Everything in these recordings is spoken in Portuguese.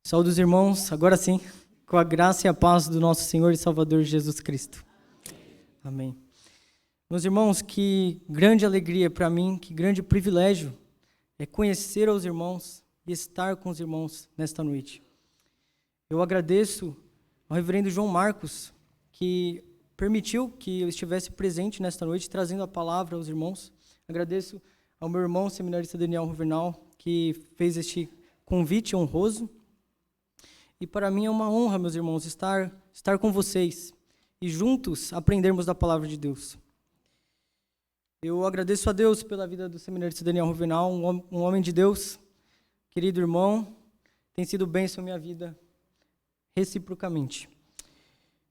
Saúde os irmãos, agora sim, com a graça e a paz do nosso Senhor e Salvador Jesus Cristo. Amém. Meus irmãos, que grande alegria para mim, que grande privilégio é conhecer os irmãos e estar com os irmãos nesta noite. Eu agradeço ao reverendo João Marcos, que permitiu que eu estivesse presente nesta noite, trazendo a palavra aos irmãos. Agradeço ao meu irmão seminarista Daniel Ruvenal, que fez este convite honroso. E para mim é uma honra, meus irmãos, estar com vocês e juntos aprendermos da palavra de Deus. Eu agradeço a Deus pela vida do seminarista Daniel Ruvenal, um homem de Deus, querido irmão, tem sido bênção à minha vida reciprocamente.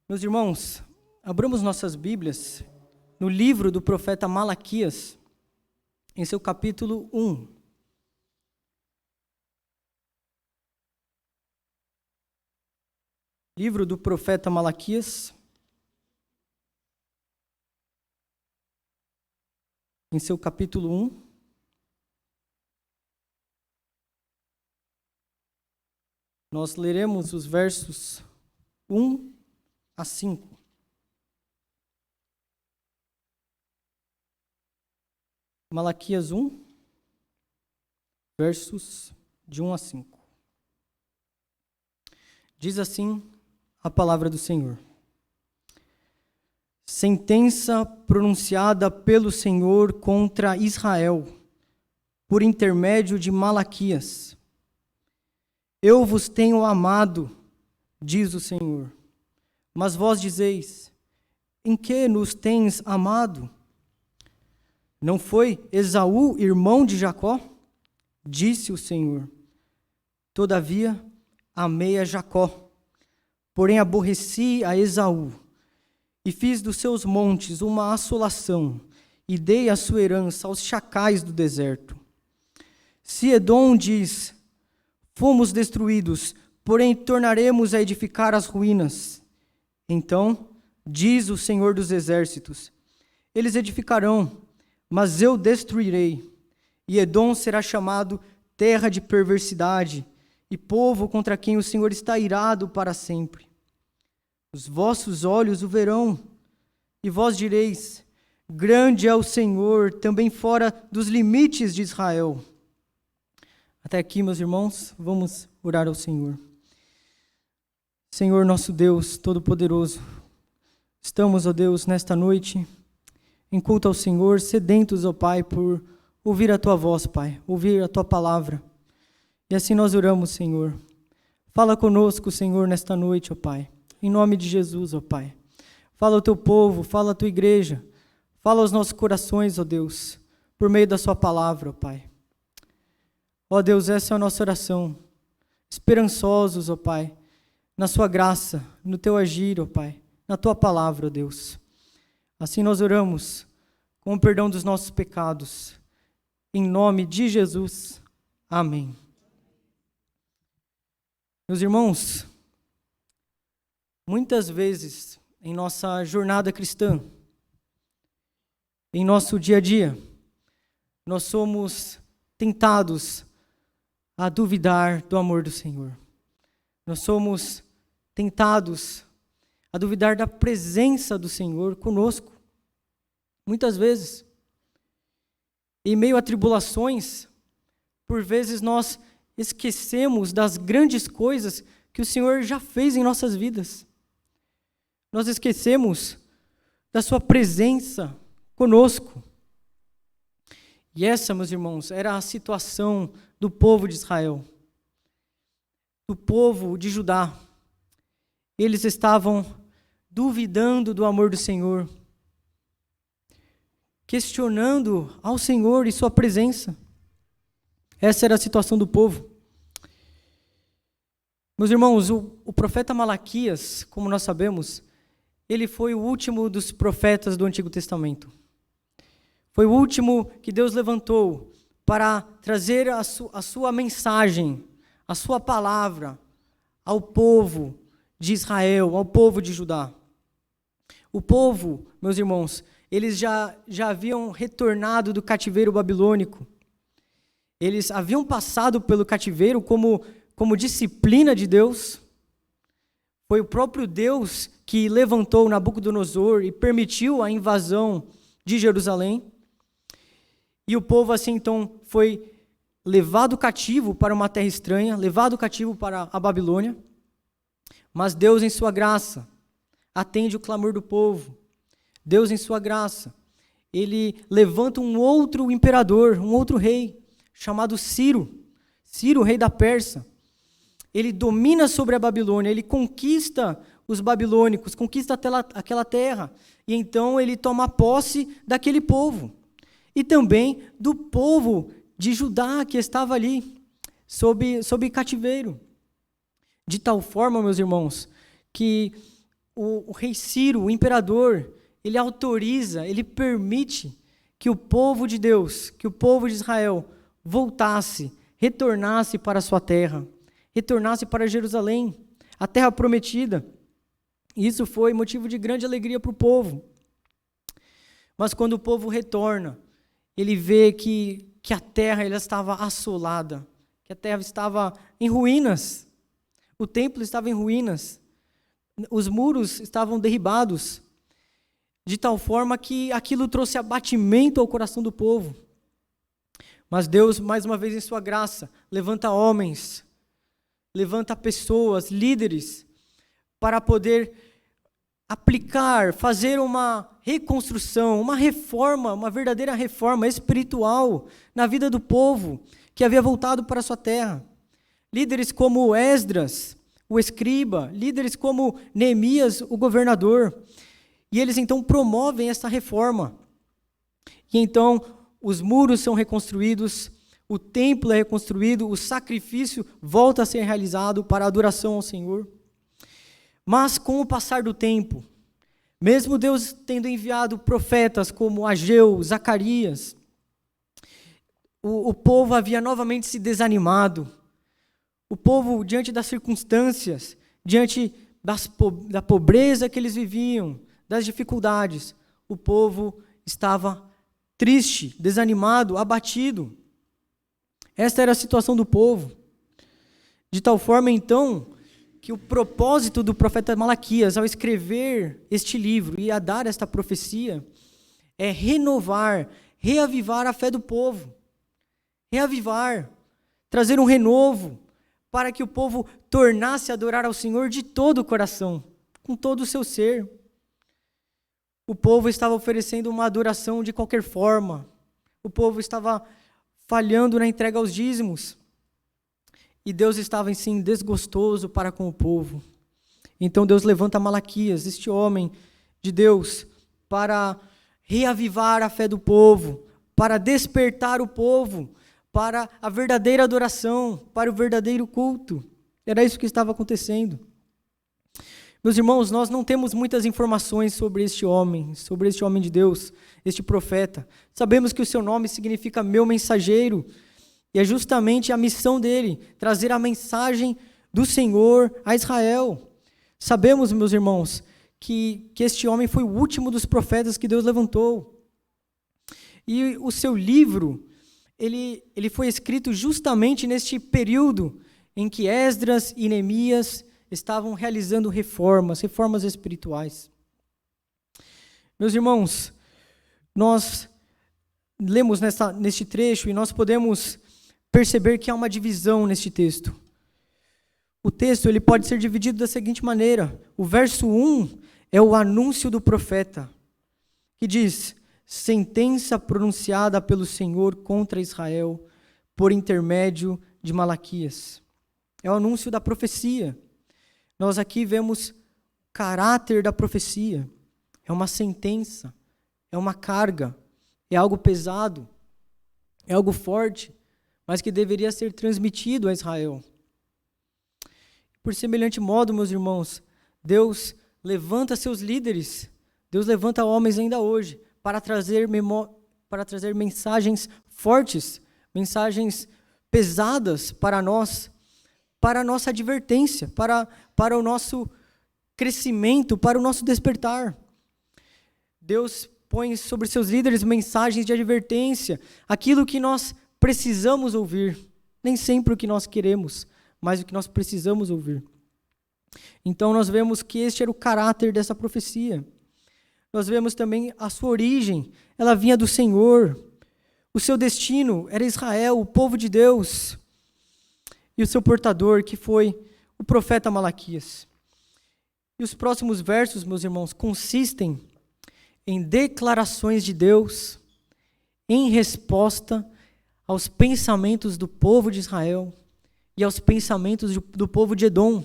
Meus irmãos, abramos nossas Bíblias no livro do profeta Malaquias, em seu capítulo 1. Livro do profeta Malaquias, em seu capítulo 1. Nós leremos os versos 1 a 5. Malaquias 1, versos de 1 a 5. Diz assim a palavra do Senhor. Sentença pronunciada pelo Senhor contra Israel, por intermédio de Malaquias. Eu vos tenho amado, diz o Senhor. Mas vós dizeis, em que nos tens amado? Não foi Esaú, irmão de Jacó? Disse o Senhor. Todavia, amei a Jacó, porém aborreci a Esaú, e fiz dos seus montes uma assolação, e dei a sua herança aos chacais do deserto. Se Edom diz, fomos destruídos, porém tornaremos a edificar as ruínas. Então, diz o Senhor dos exércitos, eles edificarão, mas eu destruirei, e Edom será chamado terra de perversidade, e povo contra quem o Senhor está irado para sempre. Os vossos olhos o verão, e vós direis, grande é o Senhor, também fora dos limites de Israel. Até aqui, meus irmãos, vamos orar ao Senhor. Senhor nosso Deus Todo-Poderoso, estamos, ó Deus, nesta noite, em culto ao Senhor, sedentos, ó Pai, por ouvir a Tua voz, Pai, ouvir a Tua palavra. E assim nós oramos, Senhor. Fala conosco, Senhor, nesta noite, ó Pai. Em nome de Jesus, ó Pai. Fala ao Teu povo, fala à Tua igreja. Fala aos nossos corações, ó Deus, por meio da Sua palavra, ó Pai. Ó Deus, essa é a nossa oração. Esperançosos, ó Pai, na Sua graça, no Teu agir, ó Pai, na Tua palavra, ó Deus. Assim nós oramos, com o perdão dos nossos pecados. Em nome de Jesus. Amém. Meus irmãos, muitas vezes em nossa jornada cristã, em nosso dia a dia, nós somos tentados a duvidar do amor do Senhor. Nós somos tentados a duvidar da presença do Senhor conosco. Muitas vezes, em meio a tribulações, por vezes nós esquecemos das grandes coisas que o Senhor já fez em nossas vidas. Nós esquecemos da Sua presença conosco. E essa, meus irmãos, era a situação do povo de Israel, do povo de Judá. Eles estavam duvidando do amor do Senhor, questionando ao Senhor e Sua presença. Essa era a situação do povo. Meus irmãos, o profeta Malaquias, como nós sabemos, ele foi o último dos profetas do Antigo Testamento. Foi o último que Deus levantou para trazer a sua mensagem, a sua palavra ao povo de Israel, ao povo de Judá. O povo, meus irmãos, eles já haviam retornado do cativeiro babilônico. Eles haviam passado pelo cativeiro como como disciplina de Deus. Foi o próprio Deus que levantou Nabucodonosor e permitiu a invasão de Jerusalém. E o povo assim então foi levado cativo para uma terra estranha, levado cativo para a Babilônia. Mas Deus, em sua graça, atende o clamor do povo. Deus, em sua graça, ele levanta um outro imperador, um outro rei, chamado Ciro. Ciro, rei da Pérsia. Ele domina sobre a Babilônia, ele conquista os babilônicos, conquista aquela terra. E então ele toma posse daquele povo. E também do povo de Judá que estava ali, sob cativeiro. De tal forma, meus irmãos, que o rei Ciro, o imperador, ele autoriza, ele permite que o povo de Deus, que o povo de Israel voltasse, retornasse para a sua terra, retornasse para Jerusalém, a terra prometida. Isso foi motivo de grande alegria para o povo. Mas quando o povo retorna, ele vê que a terra ela estava assolada, que a terra estava em ruínas, o templo estava em ruínas, os muros estavam derribados, de tal forma que aquilo trouxe abatimento ao coração do povo. Mas Deus, mais uma vez em sua graça, levanta homens, levanta pessoas, líderes, para poder aplicar, fazer uma reconstrução, uma reforma, uma verdadeira reforma espiritual na vida do povo que havia voltado para a sua terra. Líderes como Esdras, o escriba, líderes como Neemias, o governador. E eles então promovem essa reforma. E então os muros são reconstruídos, o templo é reconstruído, o sacrifício volta a ser realizado para a adoração ao Senhor. Mas com o passar do tempo, mesmo Deus tendo enviado profetas como Ageu, Zacarias, o povo havia novamente se desanimado. O povo, diante das circunstâncias, diante da pobreza que eles viviam, das dificuldades, o povo estava triste, desanimado, abatido. Esta era a situação do povo. De tal forma, então, que o propósito do profeta Malaquias, ao escrever este livro e a dar esta profecia, é renovar, reavivar a fé do povo. Reavivar, trazer um renovo, para que o povo tornasse a adorar ao Senhor de todo o coração, com todo o seu ser. O povo estava oferecendo uma adoração de qualquer forma. O povo estava falhando na entrega aos dízimos. E Deus estava, assim, desgostoso para com o povo. Então Deus levanta Malaquias, este homem de Deus, para reavivar a fé do povo, para despertar o povo, para a verdadeira adoração, para o verdadeiro culto. Era isso que estava acontecendo. Meus irmãos, nós não temos muitas informações sobre este homem de Deus, este profeta. Sabemos que o seu nome significa meu mensageiro, e é justamente a missão dele, trazer a mensagem do Senhor a Israel. Sabemos, meus irmãos, que este homem foi o último dos profetas que Deus levantou. E o seu livro, ele foi escrito justamente neste período em que Esdras e Neemias estavam realizando reformas espirituais. Meus irmãos, nós lemos neste trecho e nós podemos perceber que há uma divisão neste texto. O texto ele pode ser dividido da seguinte maneira. O verso 1 é o anúncio do profeta, que diz: sentença pronunciada pelo Senhor contra Israel por intermédio de Malaquias. É o anúncio da profecia. Nós aqui vemos o caráter da profecia. É uma sentença, é uma carga, é algo pesado, é algo forte, mas que deveria ser transmitido a Israel. Por semelhante modo, meus irmãos, Deus levanta seus líderes, Deus levanta homens ainda hoje para trazer mensagens fortes, mensagens pesadas para nós, para a nossa advertência, para o nosso crescimento, para o nosso despertar. Deus põe sobre seus líderes mensagens de advertência, aquilo que nós precisamos ouvir, nem sempre o que nós queremos, mas o que nós precisamos ouvir. Então nós vemos que este era o caráter dessa profecia. Nós vemos também a sua origem, ela vinha do Senhor. O seu destino era Israel, o povo de Deus. E o seu portador, que foi o profeta Malaquias. E os próximos versos, meus irmãos, consistem em declarações de Deus em resposta aos pensamentos do povo de Israel e aos pensamentos do povo de Edom.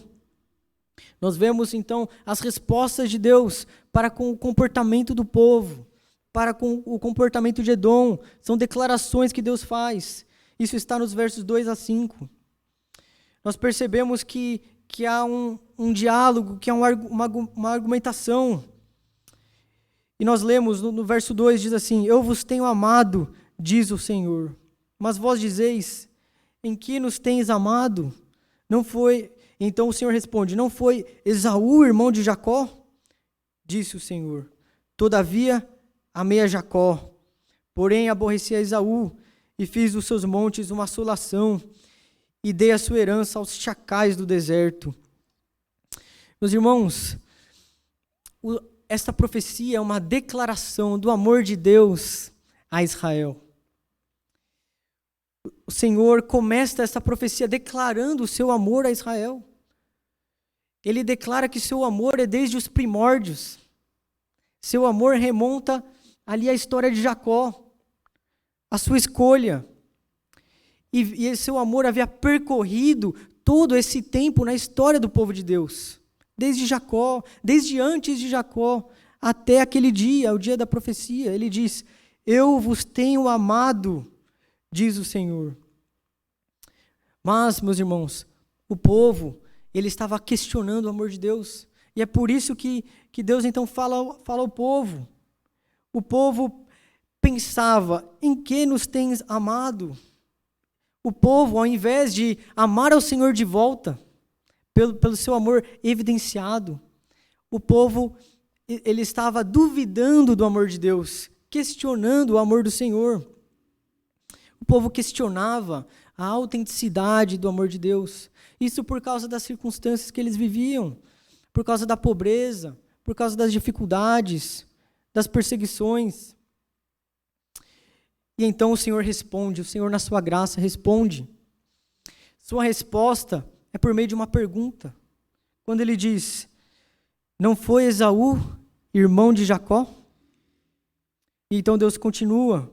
Nós vemos, então, as respostas de Deus para com o comportamento do povo, para com o comportamento de Edom. São declarações que Deus faz. Isso está nos versos 2 a 5. Nós percebemos que há um diálogo, que há uma argumentação. E nós lemos no verso 2, diz assim: eu vos tenho amado, diz o Senhor. Mas vós dizeis, em que nos tens amado? Não foi... Então o Senhor responde: não foi Esaú, irmão de Jacó? Disse o Senhor: todavia amei a Jacó, porém aborreci a Esaú, e fiz dos seus montes uma assolação, e dei a sua herança aos chacais do deserto. Meus irmãos, esta profecia é uma declaração do amor de Deus a Israel. O Senhor começa essa profecia declarando o seu amor a Israel. Ele declara que seu amor é desde os primórdios. Seu amor remonta ali à história de Jacó, a sua escolha. E seu amor havia percorrido todo esse tempo na história do povo de Deus. Desde Jacó, desde antes de Jacó, até aquele dia, o dia da profecia. Ele diz: eu vos tenho amado, diz o Senhor. Mas, meus irmãos, o povo, ele estava questionando o amor de Deus. E é por isso que Deus então fala ao povo. O povo pensava: em que nos tens amado? O povo, ao invés de amar ao Senhor de volta, pelo seu amor evidenciado, o povo, ele estava duvidando do amor de Deus, questionando o amor do Senhor. O povo questionava a autenticidade do amor de Deus. Isso por causa das circunstâncias que eles viviam, por causa da pobreza, por causa das dificuldades, das perseguições. E então o Senhor responde, o Senhor na sua graça responde. Sua resposta é por meio de uma pergunta. Quando ele diz: não foi Esaú, irmão de Jacó? E então Deus continua: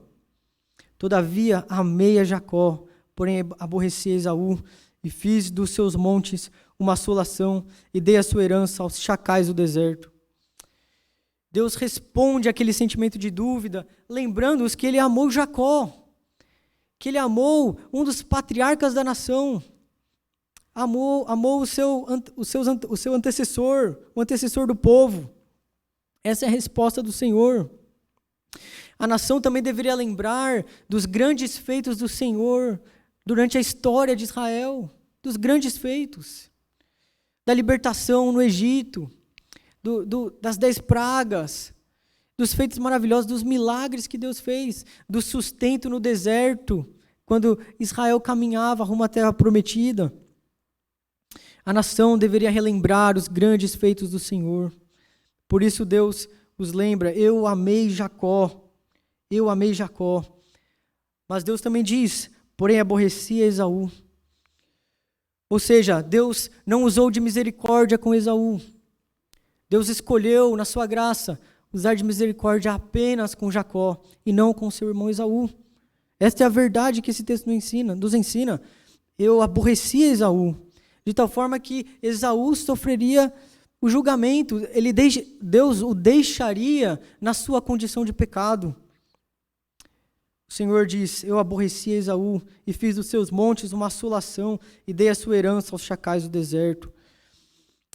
todavia amei a Jacó, porém aborreci a Esaú, e fiz dos seus montes uma assolação, e dei a sua herança aos chacais do deserto. Deus responde àquele sentimento de dúvida, lembrando-os que ele amou Jacó, que ele amou um dos patriarcas da nação, amou o seu antecessor, o antecessor do povo. Essa é a resposta do Senhor. A nação também deveria lembrar dos grandes feitos do Senhor durante a história de Israel, dos grandes feitos, da libertação no Egito, das 10 pragas, dos feitos maravilhosos, dos milagres que Deus fez, do sustento no deserto, quando Israel caminhava rumo à terra prometida. A nação deveria relembrar os grandes feitos do Senhor. Por isso Deus os lembra: eu amei Jacó, eu amei Jacó. Mas Deus também diz: porém aborreci a Esaú. Ou seja, Deus não usou de misericórdia com Esaú. Deus escolheu, na sua graça, usar de misericórdia apenas com Jacó e não com seu irmão Esaú. Esta é a verdade que esse texto nos ensina. Eu aborreci Esaú, de tal forma que Esaú sofreria o julgamento. Deus o deixaria na sua condição de pecado. O Senhor diz: eu aborreci Esaú e fiz dos seus montes uma assolação e dei a sua herança aos chacais do deserto.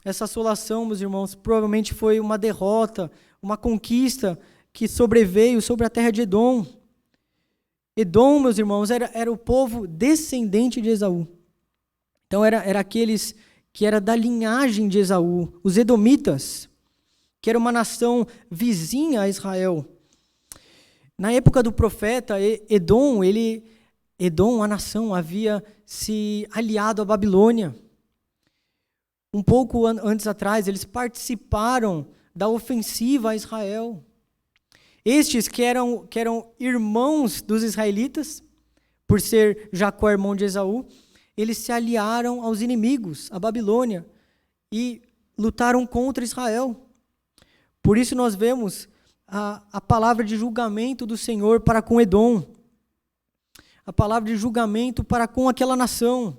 Essa assolação, meus irmãos, provavelmente foi uma derrota, uma conquista que sobreveio sobre a terra de Edom. Edom, meus irmãos, era o povo descendente de Esaú. Então era aqueles que era da linhagem de Esaú, os edomitas, que era uma nação vizinha a Israel. Na época do profeta, Edom, ele Edom, a nação, havia se aliado à Babilônia. Um pouco antes atrás, eles participaram da ofensiva a Israel. Estes que eram irmãos dos israelitas, por ser Jacó irmão de Esaú, eles se aliaram aos inimigos, à Babilônia, e lutaram contra Israel. Por isso nós vemos a palavra de julgamento do Senhor para com Edom, a palavra de julgamento para com aquela nação.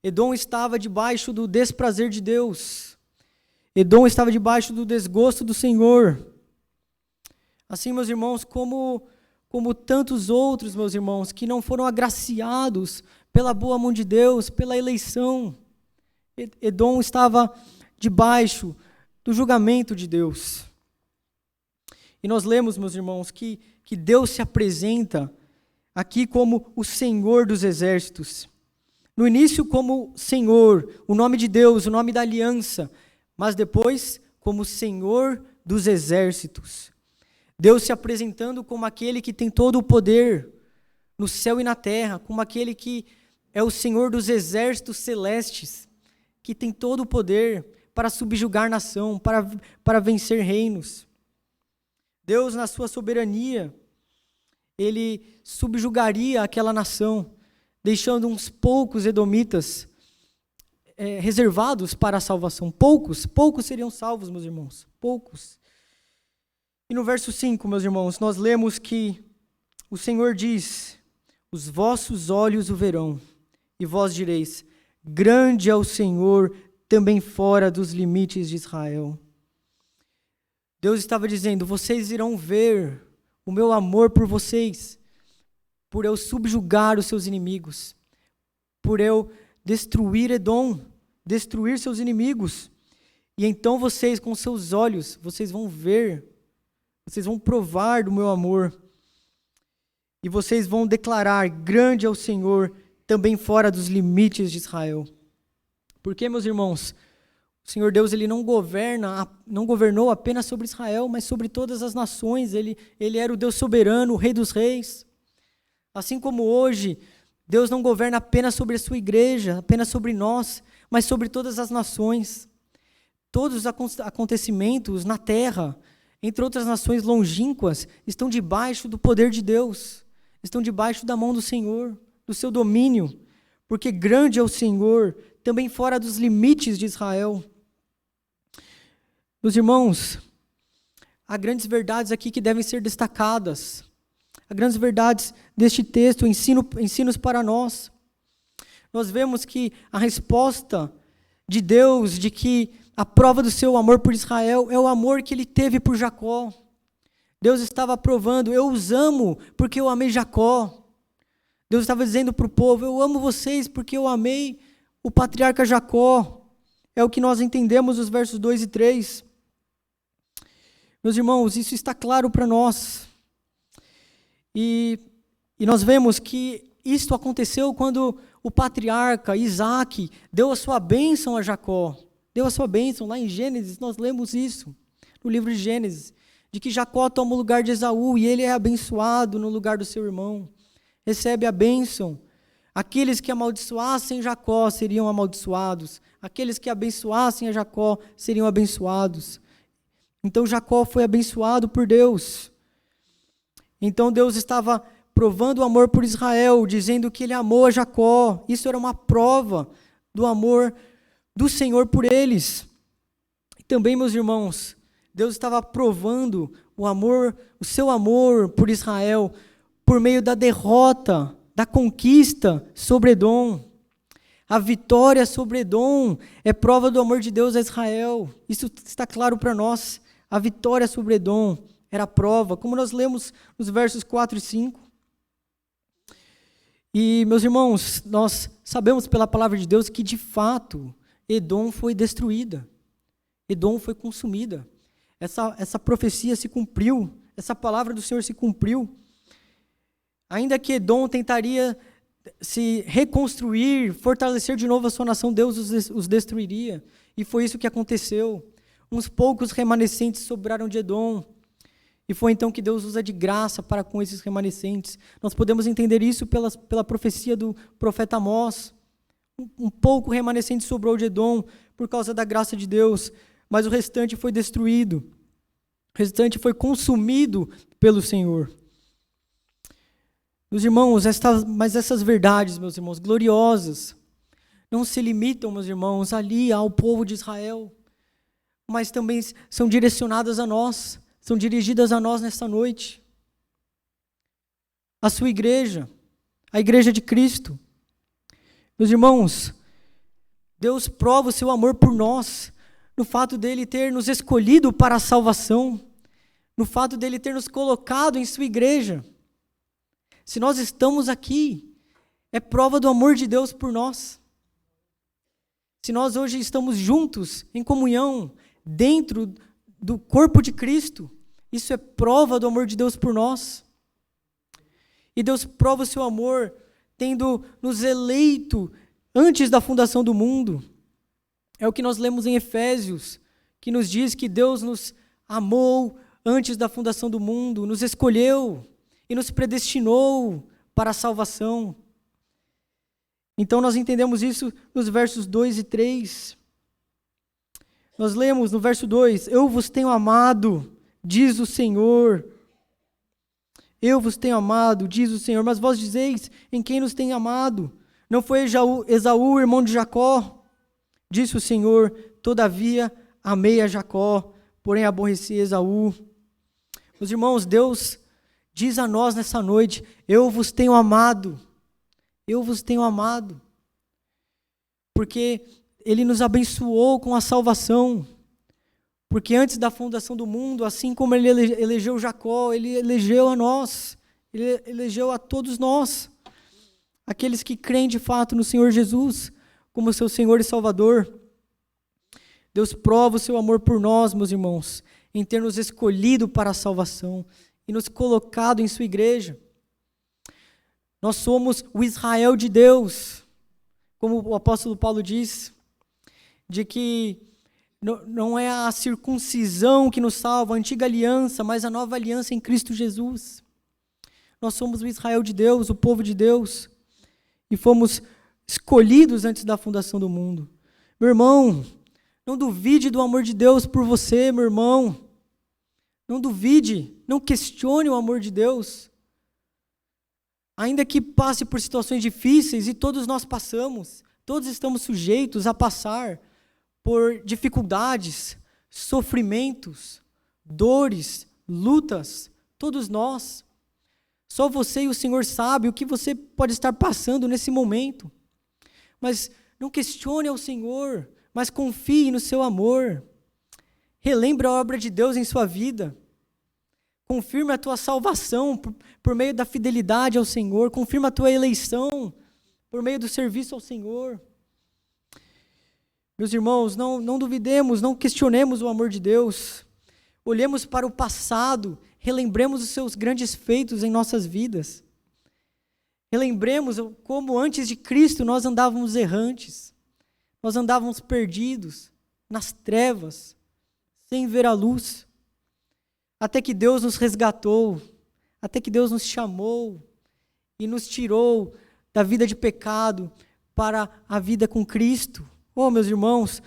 Edom estava debaixo do desprazer de Deus. Edom estava debaixo do desgosto do Senhor. Assim, meus irmãos, como tantos outros, meus irmãos, que não foram agraciados pela boa mão de Deus, pela eleição. Edom estava debaixo do julgamento de Deus. E nós lemos, meus irmãos, que Deus se apresenta aqui como o Senhor dos exércitos. No início como Senhor, o nome de Deus, o nome da aliança, mas depois como Senhor dos exércitos. Deus se apresentando como aquele que tem todo o poder no céu e na terra, como aquele que é o Senhor dos exércitos celestes, que tem todo o poder para subjugar nação, para vencer reinos. Deus, na sua soberania, ele subjugaria aquela nação, deixando uns poucos edomitas reservados para a salvação. Poucos seriam salvos, meus irmãos, poucos. E no verso 5, meus irmãos, nós lemos que o Senhor diz: os vossos olhos o verão, e vós direis: grande é o Senhor, também fora dos limites de Israel. Deus estava dizendo: vocês irão ver o meu amor por vocês, por eu subjugar os seus inimigos, por eu destruir Edom, destruir seus inimigos. E então vocês, com seus olhos, vocês vão ver, vocês vão provar do meu amor. E vocês vão declarar: grande é o Senhor, também fora dos limites de Israel. Porque, meus irmãos, o Senhor Deus, ele não governou apenas sobre Israel, mas sobre todas as nações. Ele era o Deus soberano, o Rei dos Reis. Assim como hoje, Deus não governa apenas sobre a sua igreja, apenas sobre nós, mas sobre todas as nações. Todos os acontecimentos na terra, entre outras nações longínquas, estão debaixo do poder de Deus, estão debaixo da mão do Senhor, do seu domínio, porque grande é o Senhor, também fora dos limites de Israel. Meus irmãos, há grandes verdades aqui que devem ser destacadas. Há grandes verdades deste texto, ensinos para nós. Nós vemos que a resposta de Deus, de que a prova do seu amor por Israel é o amor que ele teve por Jacó. Deus estava provando: eu os amo porque eu amei Jacó. Deus estava dizendo para o povo: eu amo vocês porque eu amei o patriarca Jacó. É o que nós entendemos nos versos 2 e 3. Meus irmãos, isso está claro para nós. E nós vemos que isto aconteceu quando o patriarca Isaac deu a sua bênção a Jacó. Deu a sua bênção. Lá em Gênesis, nós lemos isso, no livro de Gênesis, de que Jacó toma o lugar de Esaú e ele é abençoado no lugar do seu irmão. Recebe a bênção. Aqueles que amaldiçoassem Jacó seriam amaldiçoados. Aqueles que abençoassem a Jacó seriam abençoados. Então Jacó foi abençoado por Deus. Então Deus estava provando o amor por Israel, dizendo que ele amou a Jacó. Isso era uma prova do amor do Senhor por eles. E também, meus irmãos, Deus estava provando o seu amor por Israel, por meio da derrota, da conquista sobre Edom. A vitória sobre Edom é prova do amor de Deus a Israel. Isso está claro para nós. A vitória sobre Edom era a prova, como nós lemos nos versos 4 e 5. E, meus irmãos, nós sabemos pela palavra de Deus que, de fato, Edom foi destruída. Edom foi consumida. Essa profecia se cumpriu. Essa palavra do Senhor se cumpriu. Ainda que Edom tentaria se reconstruir, fortalecer de novo a sua nação, Deus os destruiria. E foi isso que aconteceu. Uns poucos remanescentes sobraram de Edom. E foi então que Deus usa de graça para com esses remanescentes. Nós podemos entender isso pela profecia do profeta Amós. Um pouco remanescente sobrou de Edom por causa da graça de Deus, mas o restante foi destruído. O restante foi consumido pelo Senhor. Meus irmãos, mas essas verdades, meus irmãos, gloriosas, não se limitam, meus irmãos, ali ao povo de Israel, mas também são direcionadas a nós, são dirigidas a nós nesta noite. A sua igreja, a igreja de Cristo. Meus irmãos, Deus prova o seu amor por nós, no fato dele ter nos escolhido para a salvação, no fato dele ter nos colocado em sua igreja. Se nós estamos aqui, é prova do amor de Deus por nós. Se nós hoje estamos juntos, em comunhão, dentro do corpo de Cristo, isso é prova do amor de Deus por nós. E Deus prova o seu amor tendo nos eleito antes da fundação do mundo. É o que nós lemos em Efésios, que nos diz que Deus nos amou antes da fundação do mundo, nos escolheu e nos predestinou para a salvação. Então nós entendemos isso nos versos 2 e 3. Nós lemos no verso 2, eu vos tenho amado, diz o Senhor. Eu vos tenho amado, diz o Senhor, mas vós dizeis, em quem nos tem amado? Não foi Esaú, irmão de Jacó? Disse o Senhor, todavia amei a Jacó, porém aborreci Esaú. Meus irmãos, Deus diz a nós nessa noite, eu vos tenho amado, eu vos tenho amado, porque Ele nos abençoou com a salvação, porque antes da fundação do mundo, assim como Ele elegeu Jacó, Ele elegeu a nós, Ele elegeu a todos nós, aqueles que creem de fato no Senhor Jesus, como seu Senhor e Salvador. Deus prova o seu amor por nós, meus irmãos, em ter nos escolhido para a salvação e nos colocado em sua igreja. Nós somos o Israel de Deus, como o apóstolo Paulo diz, de que não é a circuncisão que nos salva, a antiga aliança, mas a nova aliança em Cristo Jesus. Nós somos o Israel de Deus, o povo de Deus, e fomos escolhidos antes da fundação do mundo. Meu irmão, não duvide do amor de Deus por você, meu irmão. Não duvide, não questione o amor de Deus. Ainda que passe por situações difíceis, e todos nós passamos, todos estamos sujeitos a passar por dificuldades, sofrimentos, dores, lutas, todos nós. Só você e o Senhor sabem o que você pode estar passando nesse momento. Mas não questione ao Senhor, mas confie no seu amor. Relembre a obra de Deus em sua vida. Confirme a tua salvação por meio da fidelidade ao Senhor. Confirme a tua eleição por meio do serviço ao Senhor. Meus irmãos, não duvidemos, não questionemos o amor de Deus. Olhemos para o passado, relembremos os seus grandes feitos em nossas vidas. Relembremos como antes de Cristo nós andávamos errantes, nós andávamos perdidos, nas trevas, sem ver a luz, até que Deus nos resgatou, até que Deus nos chamou e nos tirou da vida de pecado para a vida com Cristo. Oh, meus irmãos,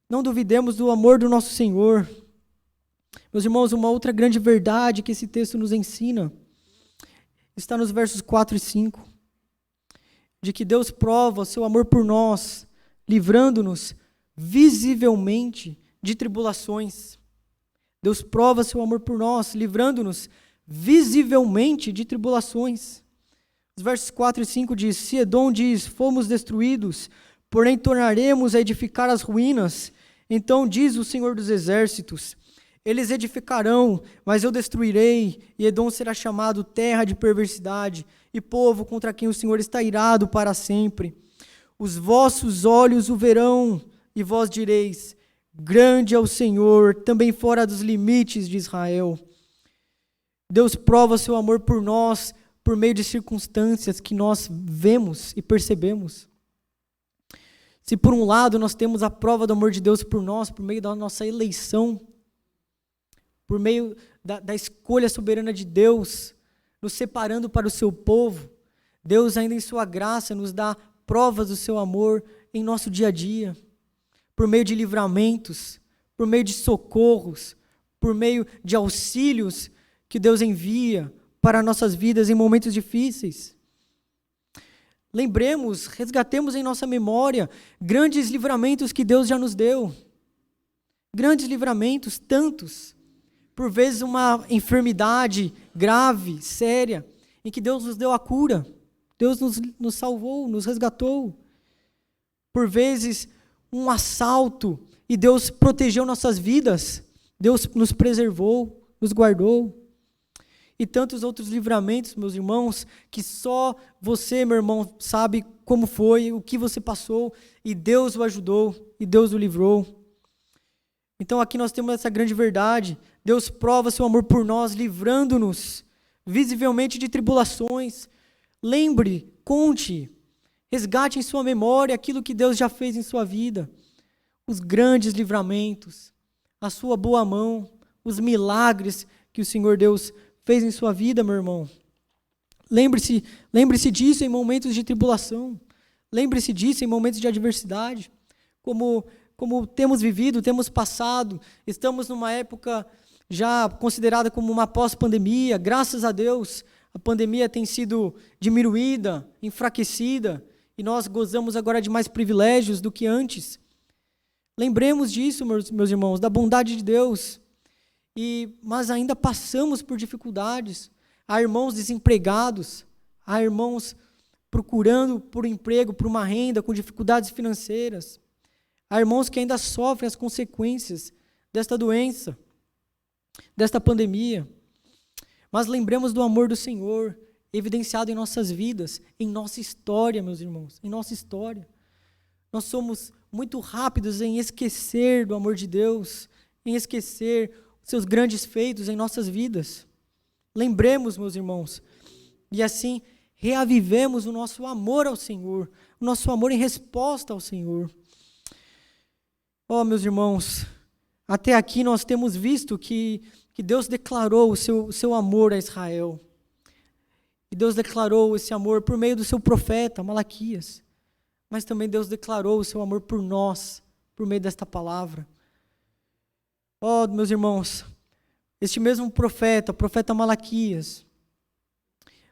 não duvidemos do amor do nosso Senhor. Meus irmãos, uma outra grande verdade que esse texto nos ensina está nos versos 4 e 5, de que Deus prova o seu amor por nós, livrando-nos visivelmente de tribulações. Deus prova seu amor por nós, livrando-nos visivelmente de tribulações. Os versos 4 e 5 diz, se Edom diz, fomos destruídos, porém tornaremos a edificar as ruínas, então diz o Senhor dos Exércitos, eles edificarão, mas eu destruirei, e Edom será chamado terra de perversidade, e povo contra quem o Senhor está irado para sempre. Os vossos olhos o verão, e vós direis, grande é o Senhor, também fora dos limites de Israel. Deus prova seu amor por nós, por meio de circunstâncias que nós vemos e percebemos. Se por um lado nós temos a prova do amor de Deus por nós, por meio da nossa eleição, por meio da escolha soberana de Deus, nos separando para o seu povo, Deus ainda em sua graça nos dá provas do seu amor em nosso dia a dia, por meio de livramentos, por meio de socorros, por meio de auxílios que Deus envia para nossas vidas em momentos difíceis. Lembremos, resgatemos em nossa memória grandes livramentos que Deus já nos deu. Grandes livramentos, tantos. Por vezes uma enfermidade grave, séria, em que Deus nos deu a cura. Deus nos salvou, nos resgatou. Por vezes um assalto e Deus protegeu nossas vidas. Deus nos preservou, nos guardou. E tantos outros livramentos, meus irmãos, que só você, meu irmão, sabe como foi, o que você passou, e Deus o ajudou, e Deus o livrou. Então aqui nós temos essa grande verdade. Deus prova seu amor por nós, livrando-nos visivelmente de tribulações. Lembre, conte, resgate em sua memória aquilo que Deus já fez em sua vida. Os grandes livramentos, a sua boa mão, os milagres que o Senhor Deus fez em sua vida, meu irmão. Lembre-se disso em momentos de tribulação. Lembre-se disso em momentos de adversidade. Como temos vivido, temos passado, estamos numa época já considerada como uma pós-pandemia. Graças a Deus, a pandemia tem sido diminuída, enfraquecida, e nós gozamos agora de mais privilégios do que antes. Lembremos disso, meus irmãos, da bondade de Deus. Mas ainda passamos por dificuldades. Há irmãos desempregados, há irmãos procurando por emprego, por uma renda, com dificuldades financeiras. Há irmãos que ainda sofrem as consequências desta doença, desta pandemia. Mas lembremos do amor do Senhor, evidenciado em nossas vidas, em nossa história, meus irmãos, em nossa história. Nós somos muito rápidos em esquecer do amor de Deus, em esquecer seus grandes feitos em nossas vidas. Lembremos, meus irmãos, e assim reavivemos o nosso amor ao Senhor, o nosso amor em resposta ao Senhor. Meus irmãos, até aqui nós temos visto que Deus declarou o seu amor a Israel. E Deus declarou esse amor por meio do seu profeta, Malaquias. Mas também Deus declarou o seu amor por nós, por meio desta palavra. Meus irmãos, este mesmo profeta, o profeta Malaquias,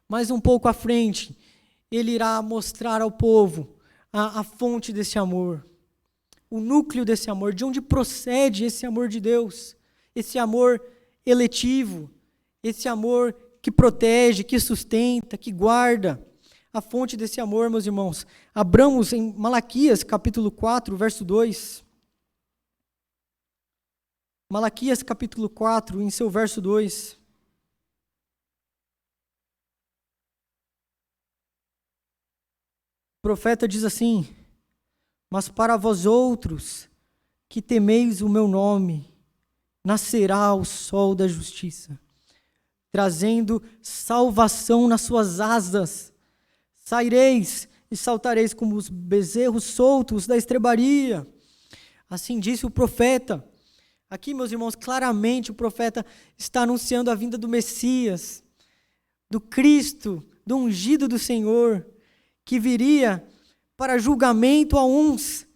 mais um pouco à frente, ele irá mostrar ao povo a fonte desse amor, o núcleo desse amor, de onde procede esse amor de Deus, esse amor eletivo, esse amor que protege, que sustenta, que guarda. A fonte desse amor, meus irmãos. Abramos em Malaquias, capítulo 4, verso 2. Malaquias, capítulo 4, em seu verso 2. O profeta diz assim: mas para vós outros que temeis o meu nome, nascerá o sol da justiça, trazendo salvação nas suas asas. Saireis e saltareis como os bezerros soltos da estrebaria. Assim disse o profeta. Aqui, meus irmãos, claramente o profeta está anunciando a vinda do Messias, do Cristo, do ungido do Senhor, que viria para julgamento a uns,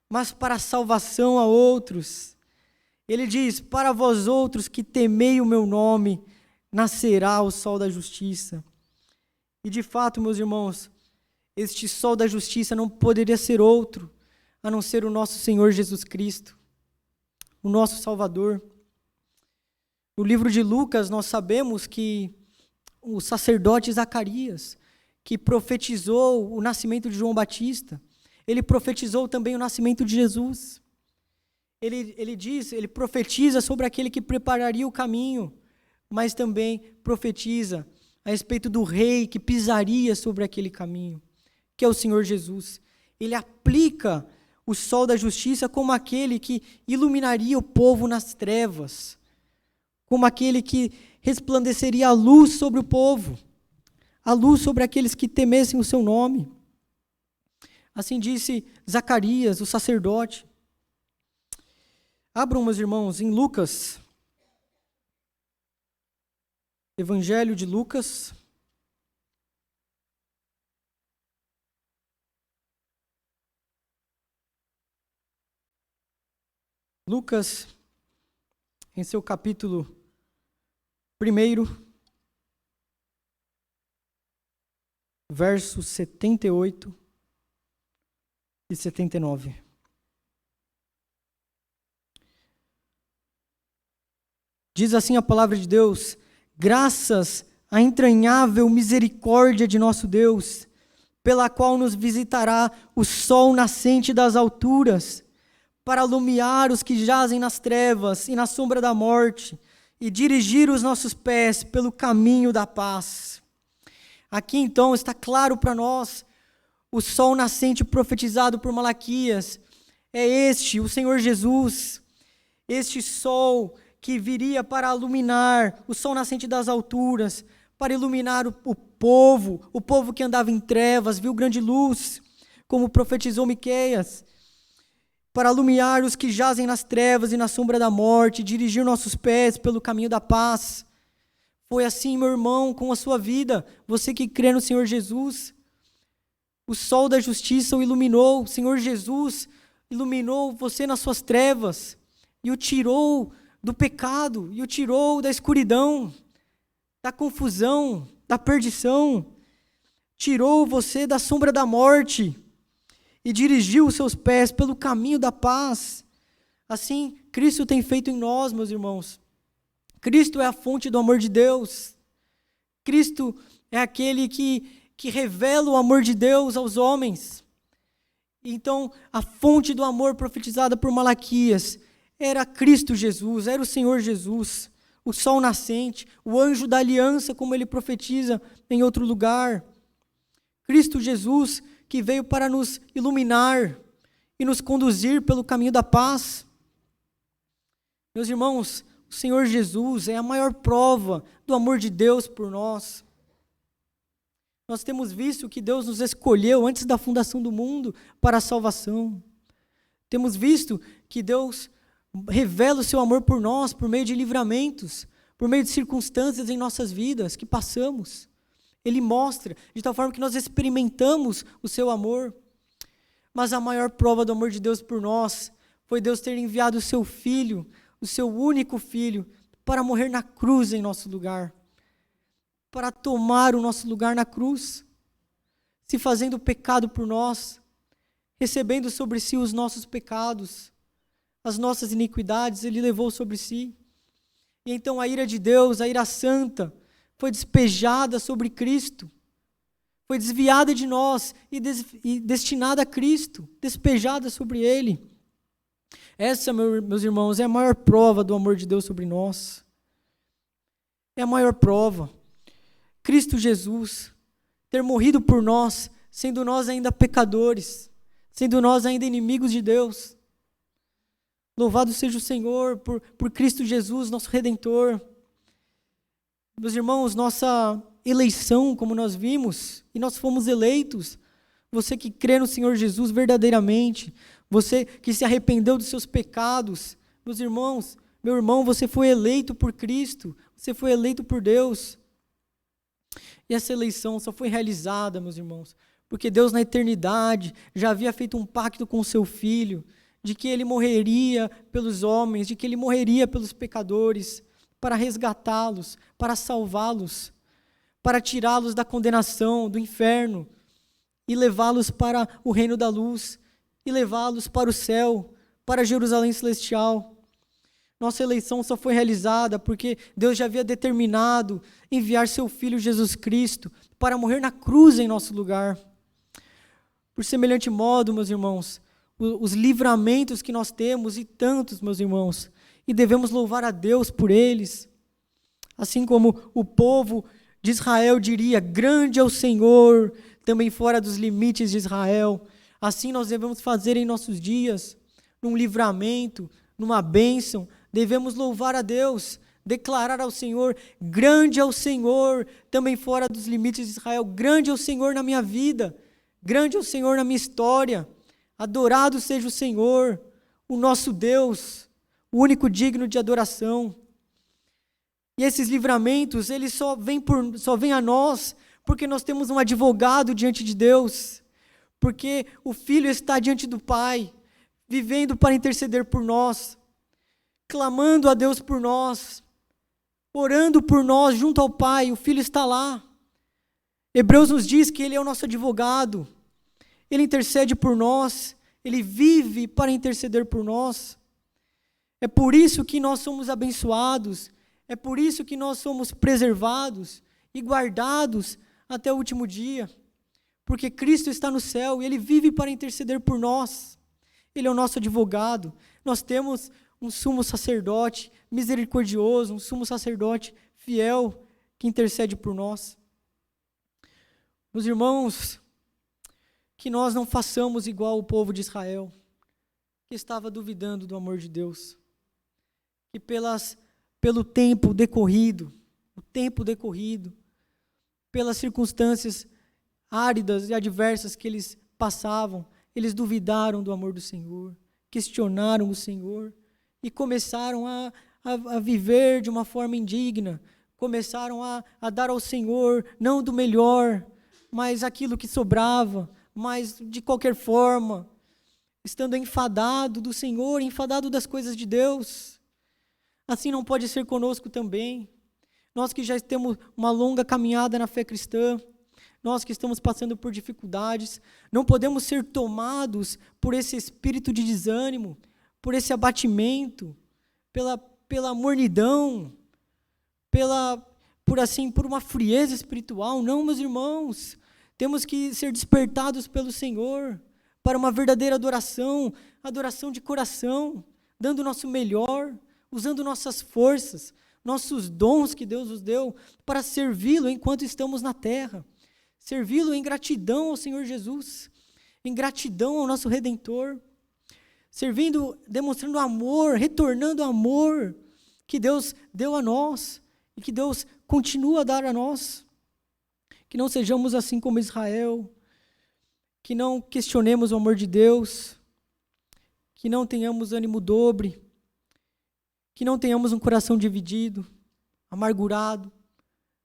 mas para salvação a outros. Ele diz: para vós outros que temei o meu nome, nascerá o sol da justiça. E de fato, meus irmãos, este sol da justiça não poderia ser outro, a não ser o nosso Senhor Jesus Cristo, o nosso Salvador. No livro de Lucas, nós sabemos que o sacerdote Zacarias, que profetizou o nascimento de João Batista, ele profetizou também o nascimento de Jesus. Ele profetiza sobre aquele que prepararia o caminho, mas também profetiza a respeito do rei que pisaria sobre aquele caminho, que é o Senhor Jesus. Ele aplica o sol da justiça como aquele que iluminaria o povo nas trevas, como aquele que resplandeceria a luz sobre o povo, a luz sobre aqueles que temessem o seu nome. Assim disse Zacarias, o sacerdote. Abram, meus irmãos, em Lucas, Evangelho de Lucas. Lucas, em seu capítulo 1, versos 78 e 79. Diz assim a palavra de Deus: graças à entranhável misericórdia de nosso Deus, pela qual nos visitará o sol nascente das alturas, para alumiar os que jazem nas trevas e na sombra da morte, e dirigir os nossos pés pelo caminho da paz. Aqui então está claro para nós, o sol nascente profetizado por Malaquias, é este, o Senhor Jesus, este sol que viria para iluminar, o sol nascente das alturas, para iluminar o povo que andava em trevas, viu grande luz, como profetizou Miqueias, para iluminar os que jazem nas trevas e na sombra da morte, dirigir nossos pés pelo caminho da paz. Foi assim, meu irmão, com a sua vida, você que crê no Senhor Jesus, o sol da justiça o iluminou, o Senhor Jesus iluminou você nas suas trevas, e o tirou do pecado, e o tirou da escuridão, da confusão, da perdição, tirou você da sombra da morte, e dirigiu os seus pés pelo caminho da paz. Assim, Cristo tem feito em nós, meus irmãos. Cristo é a fonte do amor de Deus. Cristo é aquele que revela o amor de Deus aos homens. Então, a fonte do amor profetizada por Malaquias era Cristo Jesus, era o Senhor Jesus, o sol nascente, o anjo da aliança, como ele profetiza em outro lugar. Cristo Jesus, que veio para nos iluminar e nos conduzir pelo caminho da paz. Meus irmãos, o Senhor Jesus é a maior prova do amor de Deus por nós. Nós temos visto que Deus nos escolheu antes da fundação do mundo para a salvação. Temos visto que Deus revela o seu amor por nós por meio de livramentos, por meio de circunstâncias em nossas vidas que passamos. Ele mostra, de tal forma que nós experimentamos o seu amor. Mas a maior prova do amor de Deus por nós foi Deus ter enviado o seu Filho, o seu único Filho, para morrer na cruz em nosso lugar. Para tomar o nosso lugar na cruz, se fazendo pecado por nós, recebendo sobre si os nossos pecados, as nossas iniquidades, Ele levou sobre si. E então a ira de Deus, a ira santa, foi despejada sobre Cristo, foi desviada de nós e destinada a Cristo, despejada sobre Ele. Essa, meus irmãos, é a maior prova do amor de Deus sobre nós. É a maior prova. Cristo Jesus ter morrido por nós, sendo nós ainda pecadores, sendo nós ainda inimigos de Deus. Louvado seja o Senhor por Cristo Jesus, nosso Redentor. Meus irmãos, nossa eleição, como nós vimos, e nós fomos eleitos, você que crê no Senhor Jesus verdadeiramente, você que se arrependeu dos seus pecados, meus irmãos, meu irmão, você foi eleito por Cristo, você foi eleito por Deus. E essa eleição só foi realizada, meus irmãos, porque Deus na eternidade já havia feito um pacto com o seu Filho, de que Ele morreria pelos homens, de que Ele morreria pelos pecadores, para resgatá-los, para salvá-los, para tirá-los da condenação, do inferno, e levá-los para o reino da luz, e levá-los para o céu, para Jerusalém celestial. Nossa eleição só foi realizada porque Deus já havia determinado enviar seu Filho Jesus Cristo para morrer na cruz em nosso lugar. Por semelhante modo, meus irmãos, os livramentos que nós temos, e tantos, meus irmãos, e devemos louvar a Deus por eles. Assim como o povo de Israel diria, grande é o Senhor, também fora dos limites de Israel. Assim nós devemos fazer em nossos dias, num livramento, numa bênção, devemos louvar a Deus, declarar ao Senhor, grande é o Senhor, também fora dos limites de Israel, grande é o Senhor na minha vida, grande é o Senhor na minha história, adorado seja o Senhor, o nosso Deus, o único digno de adoração. E esses livramentos, eles só vêm a nós porque nós temos um advogado diante de Deus, porque o Filho está diante do Pai, vivendo para interceder por nós, clamando a Deus por nós, orando por nós junto ao Pai. O Filho está lá. Hebreus nos diz que Ele é o nosso advogado, Ele intercede por nós, Ele vive para interceder por nós. É por isso que nós somos abençoados, é por isso que nós somos preservados e guardados até o último dia, porque Cristo está no céu e Ele vive para interceder por nós. Ele é o nosso advogado. Nós temos um sumo sacerdote misericordioso, um sumo sacerdote fiel que intercede por nós. Meus irmãos, que nós não façamos igual o povo de Israel, que estava duvidando do amor de Deus, que pelo tempo decorrido, pelas circunstâncias áridas e adversas que eles passavam, eles duvidaram do amor do Senhor, questionaram o Senhor e começaram a viver de uma forma indigna, começaram a dar ao Senhor não do melhor, mas aquilo que sobrava, mas de qualquer forma, estando enfadado do Senhor, enfadado das coisas de Deus. Assim não pode ser conosco também. Nós que já temos uma longa caminhada na fé cristã, nós que estamos passando por dificuldades, não podemos ser tomados por esse espírito de desânimo, por esse abatimento, pela mornidão, por uma frieza espiritual. Não, meus irmãos, temos que ser despertados pelo Senhor para uma verdadeira adoração de coração, dando o nosso melhor, usando nossas forças, nossos dons que Deus nos deu para servi-lo enquanto estamos na terra, servi-lo em gratidão ao Senhor Jesus, em gratidão ao nosso Redentor, servindo, demonstrando amor, retornando o amor que Deus deu a nós e que Deus continua a dar a nós. Que não sejamos assim como Israel, que não questionemos o amor de Deus, que não tenhamos ânimo dobre, que não tenhamos um coração dividido, amargurado,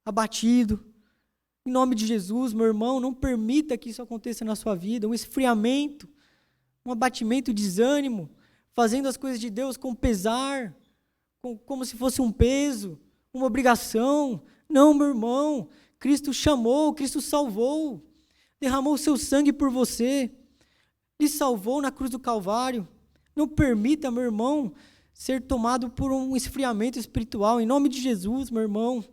abatido. Em nome de Jesus, meu irmão, não permita que isso aconteça na sua vida, um esfriamento, um abatimento, desânimo, fazendo as coisas de Deus com pesar, como se fosse um peso, uma obrigação. Não, meu irmão, Cristo chamou, Cristo salvou, derramou o seu sangue por você, lhe salvou na cruz do Calvário. Não permita, meu irmão, ser tomado por um esfriamento espiritual, em nome de Jesus, meu irmão.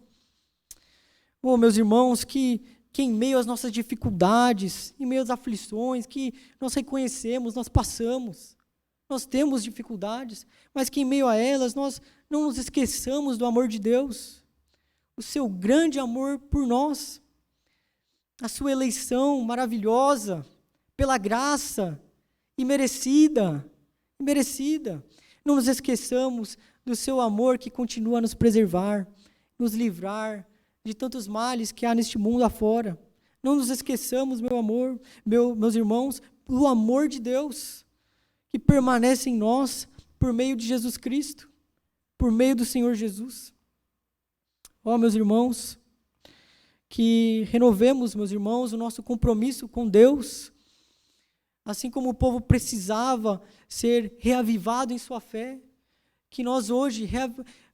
Oh, meus irmãos, que em meio às nossas dificuldades, em meio às aflições que nós reconhecemos, nós passamos, nós temos dificuldades, mas que em meio a elas nós não nos esqueçamos do amor de Deus, o seu grande amor por nós, a sua eleição maravilhosa, pela graça imerecida. Não nos esqueçamos do seu amor que continua a nos preservar, nos livrar de tantos males que há neste mundo afora. Não nos esqueçamos, meus irmãos, do amor de Deus, que permanece em nós por meio de Jesus Cristo, por meio do Senhor Jesus. Ó, meus irmãos, que renovemos, meus irmãos, o nosso compromisso com Deus, assim como o povo precisava ser reavivado em sua fé, que nós hoje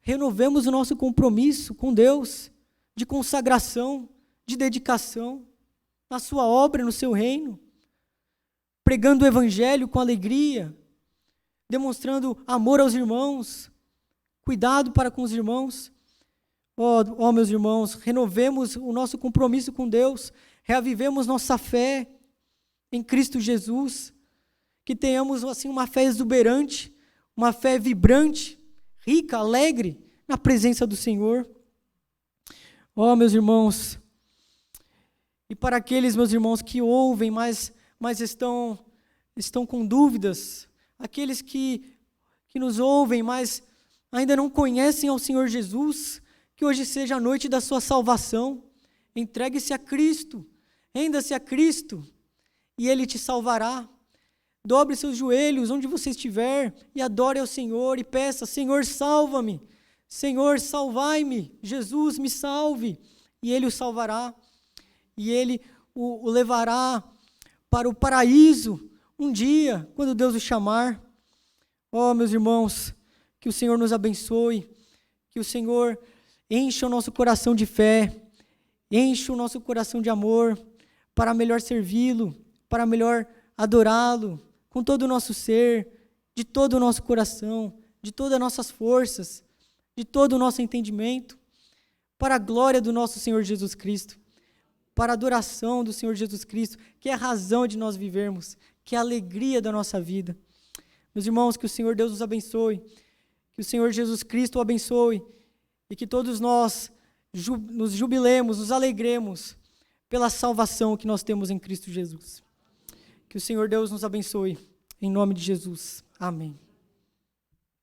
renovemos o nosso compromisso com Deus, de consagração, de dedicação, na sua obra, no seu reino, pregando o evangelho com alegria, demonstrando amor aos irmãos, cuidado para com os irmãos. Ó, meus irmãos, renovemos o nosso compromisso com Deus, reavivemos nossa fé em Cristo Jesus, que tenhamos assim uma fé exuberante, uma fé vibrante, rica, alegre na presença do Senhor. Ó, meus irmãos, e para aqueles, meus irmãos, que ouvem, mas estão com dúvidas, aqueles que nos ouvem, mas ainda não conhecem ao Senhor Jesus, que hoje seja a noite da sua salvação. Entregue-se a Cristo, renda-se a Cristo, e Ele te salvará. Dobre seus joelhos onde você estiver e adore ao Senhor e peça: Senhor, salva-me. Senhor, salvai-me, Jesus, me salve. E Ele o salvará, e Ele o levará para o paraíso um dia, quando Deus o chamar. Oh, meus irmãos, que o Senhor nos abençoe, que o Senhor encha o nosso coração de fé, encha o nosso coração de amor, para melhor servi-lo, para melhor adorá-lo, com todo o nosso ser, de todo o nosso coração, de todas as nossas forças, de todo o nosso entendimento, para a glória do nosso Senhor Jesus Cristo, para a adoração do Senhor Jesus Cristo, que é a razão de nós vivermos, que é a alegria da nossa vida. Meus irmãos, que o Senhor Deus nos abençoe, que o Senhor Jesus Cristo o abençoe, e que todos nós nos jubilemos, nos alegremos pela salvação que nós temos em Cristo Jesus. Que o Senhor Deus nos abençoe, em nome de Jesus. Amém.